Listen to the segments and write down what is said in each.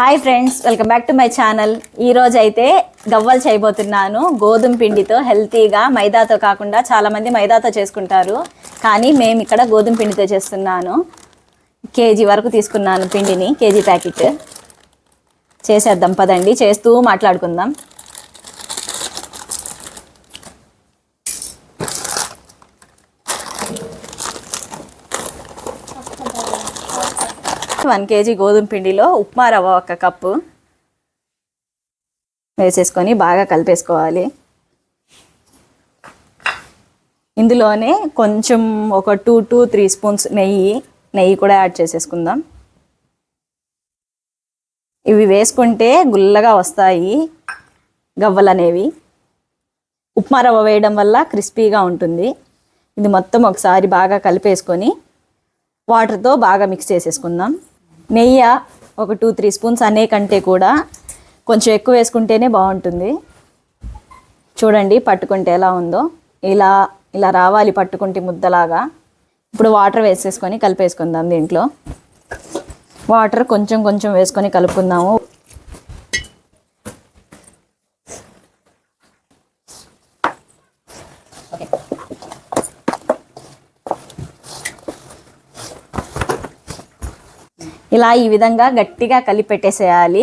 Hi friends, welcome back to my channel. ఈ రోజు అయితే గవ్వలు చేయబోతున్నాను. గోధుమ పిండితో హెల్తీగా, మైదాతో కాకుండా చాలామంది మైదాతో చేసుకుంటారు, కానీ మేము ఇక్కడ గోధుమ పిండితో చేస్తున్నాను. కేజీ వరకు తీసుకున్నాను పిండిని, కేజీ ప్యాకెట్. చేసేద్దాం పదండి, చేస్తూ మాట్లాడుకుందాం. వన్ కేజీ గోధుమ పిండిలో ఉప్మా రవ్వ 1 కప్పు వేసేసుకొని బాగా కలిపేసుకోవాలి. ఇందులోనే కొంచెం ఒక 2 to 3 స్పూన్స్ నెయ్యి కూడా యాడ్ చేసేసుకుందాం. ఇవి వేసుకుంటే గుల్లగా వస్తాయి గవ్వలు అనేవి. ఉప్మా రవ్వ వేయడం వల్ల క్రిస్పీగా ఉంటుంది. ఇది మొత్తం ఒకసారి బాగా కలిపేసుకొని వాటర్తో బాగా మిక్స్ చేసేసుకుందాం. నెయ్యి ఒక 2-3 స్పూన్స్ అనే కంటే కూడా కొంచెం ఎక్కువ వేసుకుంటేనే బాగుంటుంది. చూడండి పట్టుకుంటే ఎలా ఉందో, ఇలా ఇలా రావాలి పట్టుకుంటే ముద్దలాగా. ఇప్పుడు వాటర్ వేసేసుకొని కలిపేసుకుందాం. దీంట్లో వాటర్ కొంచెం కొంచెం వేసుకొని కలుపుకుందాము. ఇలా ఈ విధంగా గట్టిగా కలిపి పెట్టేసేయాలి.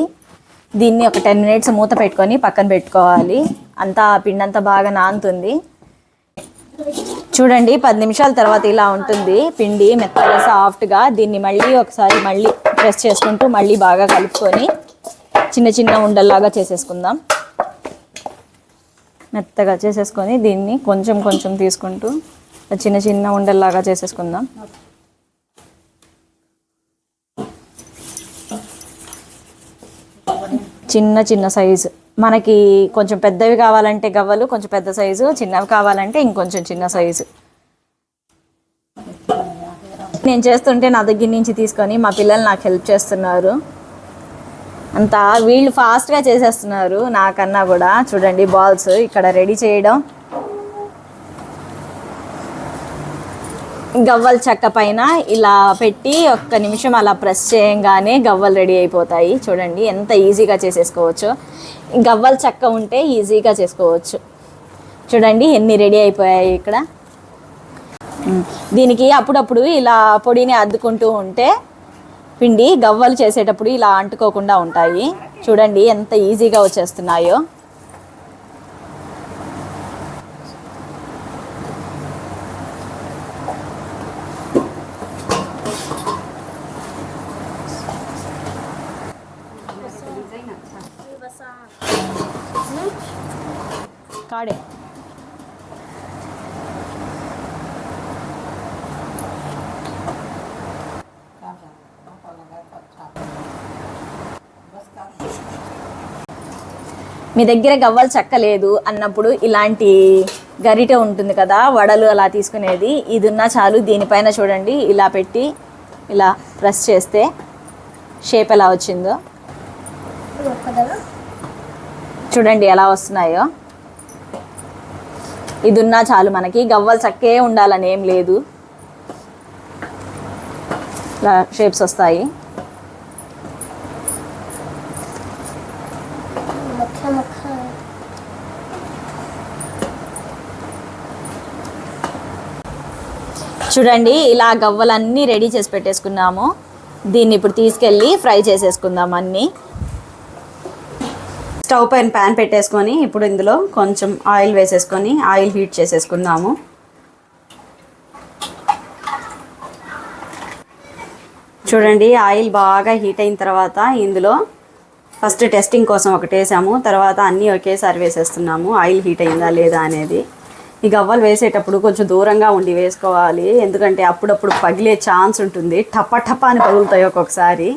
దీన్ని ఒక 10 minutes మూత పెట్టుకొని పక్కన పెట్టుకోవాలి. అంతా పిండి అంతా బాగా నానుతుంది. చూడండి 10 నిమిషాల తర్వాత ఇలా ఉంటుంది పిండి, మెత్తగా సాఫ్ట్గా. దీన్ని ఒకసారి ప్రెస్ చేసుకుంటూ మళ్ళీ బాగా కలుపుకొని చిన్న చిన్న ఉండల్లాగా చేసేసుకుందాం. మెత్తగా చేసేసుకొని దీన్ని కొంచెం కొంచెం తీసుకుంటూ చిన్న చిన్న ఉండల్లాగా చేసేసుకుందాం. చిన్న చిన్న సైజు, మనకి కొంచెం పెద్దవి కావాలంటే గవ్వలు కొంచెం పెద్ద సైజు, చిన్నవి కావాలంటే ఇంకొంచెం చిన్న సైజు. నేను చేస్తుంటే నా దగ్గర నుంచి తీసుకొని మా పిల్లలు నాకు హెల్ప్ చేస్తున్నారు. అంతా వీళ్ళు ఫాస్ట్గా చేసేస్తున్నారు నాకన్నా కూడా. చూడండి బాల్స్ ఇక్కడ రెడీ చేయడం. గవ్వల చెక్క పైన ఇలా పెట్టి 1 నిమిషం అలా ప్రెస్ చేయంగానే గవ్వలు రెడీ అయిపోతాయి. చూడండి ఎంత ఈజీగా చేసేసుకోవచ్చు. గవ్వల చెక్క ఉంటే ఈజీగా చేసుకోవచ్చు. చూడండి ఎన్ని రెడీ అయిపోయాయి ఇక్కడ. దీనికి అప్పుడప్పుడు ఇలా పొడిని అద్దుకుంటూ ఉంటే పిండి గవ్వలు చేసేటప్పుడు ఇలా అంటుకోకుండా ఉంటాయి. చూడండి ఎంత ఈజీగా వచ్చేస్తున్నాయో. కాడే మీ దగ్గర గవ్వలు చెక్క లేదు అన్నప్పుడు ఇలాంటి గరిటె ఉంటుంది కదా, వడలు అలా తీసుకునేది, ఇది ఉన్నా చాలు. దీనిపైన చూడండి ఇలా పెట్టి ఇలా ప్రెస్ చేస్తే షేప్ ఎలా వచ్చిందో చూడండి, ఎలా వస్తున్నాయో. ఇది ఉన్నా చాలు మనకి. గవ్వలు చక్కే ఉండాలని ఏం లేదు, ఇలా షేప్స్ వస్తాయి. చూడండి ఇలా గవ్వలన్నీ రెడీ చేసి పెట్టేసుకున్నాము. దీన్ని ఇప్పుడు తీసుకెళ్ళి ఫ్రై చేసేసుకుందాం అన్నీ. స్టవ్ పైన ప్యాన్ పెట్టేసుకొని ఇప్పుడు ఇందులో కొంచెం ఆయిల్ వేసేసుకొని ఆయిల్ హీట్ చేసేసుకుందాము. చూడండి ఆయిల్ బాగా హీట్ అయిన తర్వాత ఇందులో ఫస్ట్ టెస్టింగ్ కోసం ఒకటి వేసాము, తర్వాత అన్నీ ఒకేసారి వేసేస్తున్నాము ఆయిల్ హీట్ అయిందా లేదా అనేది. ఈ గవ్వలు వేసేటప్పుడు కొంచెం దూరంగా ఉండి వేసుకోవాలి, ఎందుకంటే అప్పుడప్పుడు పగిలే ఛాన్స్ ఉంటుంది. టప టప అని పగులుతాయి ఒక్కొక్కసారి.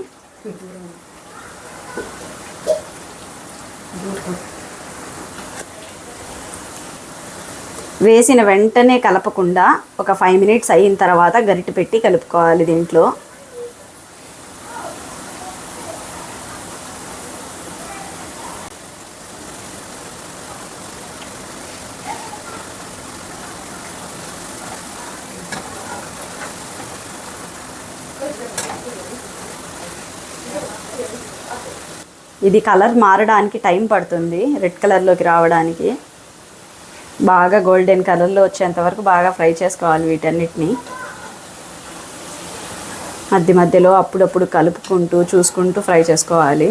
వేసిన వెంటనే కలపకుండా ఒక 5 minutes అయిన తర్వాత గరిటె పెట్టి కలుపుకోవాలి. దీంట్లో ఇది కలర్ మారడానికి టైం పడుతుంది, రెడ్ కలర్లోకి రావడానికి. బాగా గోల్డెన్ కలర్లో వచ్చేంత వరకు బాగా ఫ్రై చేసుకోవాలి వీటన్నిటిని. మధ్య మధ్యలో అప్పుడప్పుడు కలుపుకుంటూ చూసుకుంటూ ఫ్రై చేసుకోవాలి.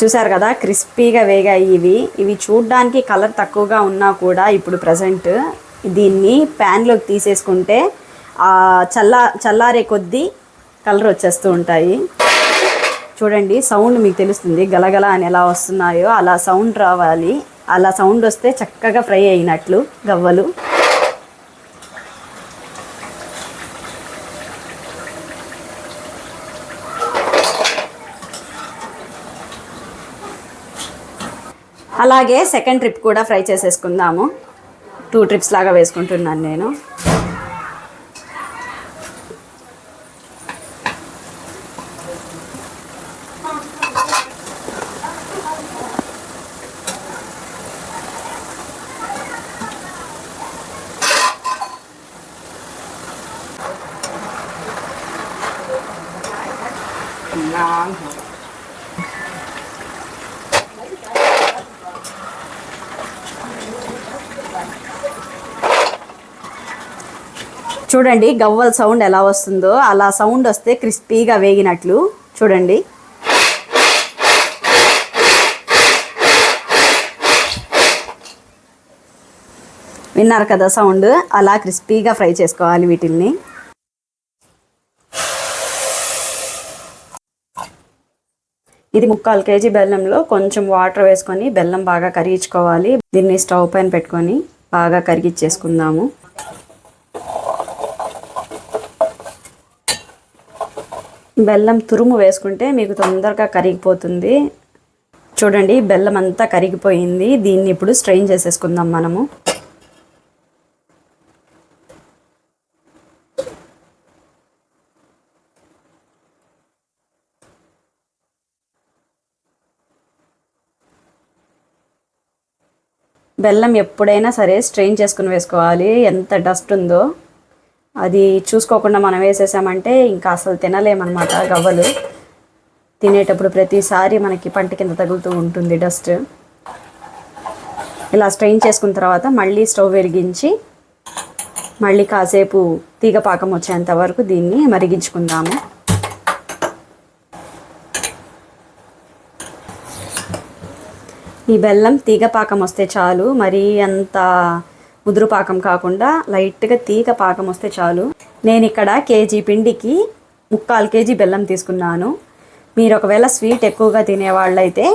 చూసారు కదా క్రిస్పీగా వేగాయి. ఇవి చూడ్డానికి కలర్ తక్కువగా ఉన్నా కూడా ఇప్పుడు ప్రజెంట్ దీన్ని ప్యాన్లోకి తీసేసుకుంటే చల్లారే కొద్దీ కలర్ వచ్చేస్తూ ఉంటాయి. చూడండి సౌండ్ మీకు తెలుస్తుంది, గలగల అని ఎలా వస్తున్నాయో అలా సౌండ్ రావాలి. అలా సౌండ్ వస్తే చక్కగా ఫ్రై అయినట్లు గవ్వలు. అలాగే సెకండ్ ట్రిప్ కూడా ఫ్రై చేసేసుకుందాము. 2 ట్రిప్స్ లాగా వేసుకుంటున్నాను నేను. చూడండి గవ్వల సౌండ్ ఎలా వస్తుందో, అలా సౌండ్ వస్తే క్రిస్పీగా వేగినట్లు. చూడండి విన్నారు కదా సౌండ్, అలా క్రిస్పీగా ఫ్రై చేసుకోవాలి వీటిల్ని. ఇది 3/4 kg బెల్లంలో కొంచెం వాటర్ వేసుకొని బెల్లం బాగా కరిగించుకోవాలి. దీన్ని స్టవ్ పైన పెట్టుకొని బాగా కరిగించేసుకుందాము. బెల్లం తురుము వేసుకుంటే మీకు తొందరగా కరిగిపోతుంది. చూడండి బెల్లం అంతా కరిగిపోయింది. దీన్ని ఇప్పుడు స్ట్రెయిన్ చేసేసుకుందాం మనము. బెల్లం ఎప్పుడైనా సరే స్ట్రెయిన్ చేసుకుని వేసుకోవాలి. ఎంత డస్ట్ ఉందో అది చూసుకోకుండా మనం వేసేసామంటే ఇంకా అసలు తినలేమన్నమాట. గవ్వలు తినేటప్పుడు ప్రతిసారి మనకి పంట కింద తగులుతూ ఉంటుంది డస్ట్. ఇలా స్ట్రెయిన్ చేసుకున్న తర్వాత మళ్ళీ స్టవ్ వెలిగించి మళ్ళీ కాసేపు తీగ పాకం వచ్చేంత వరకు దీన్ని మరిగించుకుందాము. ఈ బెల్లం తీగ పాకం వస్తే చాలు, మరీ అంత ముదురు పాకం కాకుండా లైట్గా తీగ పాకం వస్తే చాలు. నేను ఇక్కడ కేజీ పిండికి 3/4 kg బెల్లం తీసుకున్నాను. మీరు ఒకవేళ స్వీట్ ఎక్కువగా తినేవాళ్ళైతే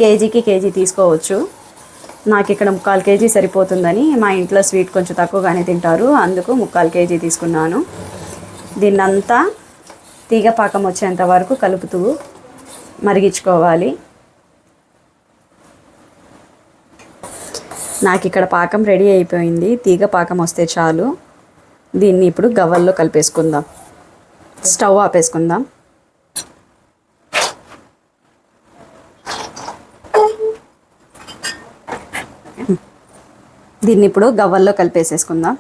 కేజీకి కేజీ తీసుకోవచ్చు. నాకు ఇక్కడ 3/4 kg సరిపోతుందని, మా ఇంట్లో స్వీట్ కొంచెం తక్కువగానే తింటారు, అందుకు 3/4 kg తీసుకున్నాను. దీన్నంతా తీగ పాకం వచ్చేంత వరకు కలుపుతూ మరిగించుకోవాలి. నాకు ఇక్కడ పాకం రెడీ అయిపోయింది. తీగ పాకం వస్తే చాలు. దీన్ని ఇప్పుడు గవ్వల్లో కలిపేసుకుందాం. స్టవ్ ఆపేసుకుందాం. దీన్ని ఇప్పుడు గవ్వల్లో కలిపేసేసుకుందాం.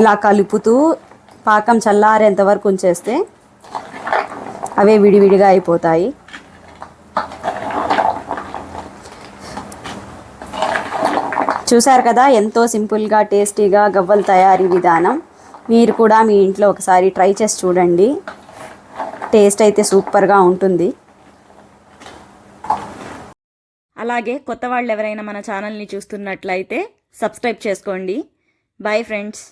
ఇలా కలుపుతూ పాకం చల్లారేంత వరకు ఉంచేస్తే అవే విడివిడిగా అయిపోతాయి. చూసారు కదా ఎంతో సింపుల్గా టేస్టీగా గవ్వల తయారీ విధానం. మీరు కూడా మీ ఇంట్లో ఒకసారి ట్రై చేసి చూడండి. టేస్ట్ అయితే సూపర్గా ఉంటుంది. అలాగే కొత్త వాళ్ళు ఎవరైనా మన ఛానల్ని చూస్తున్నట్లయితే సబ్స్క్రైబ్ చేసుకోండి. Bye friends.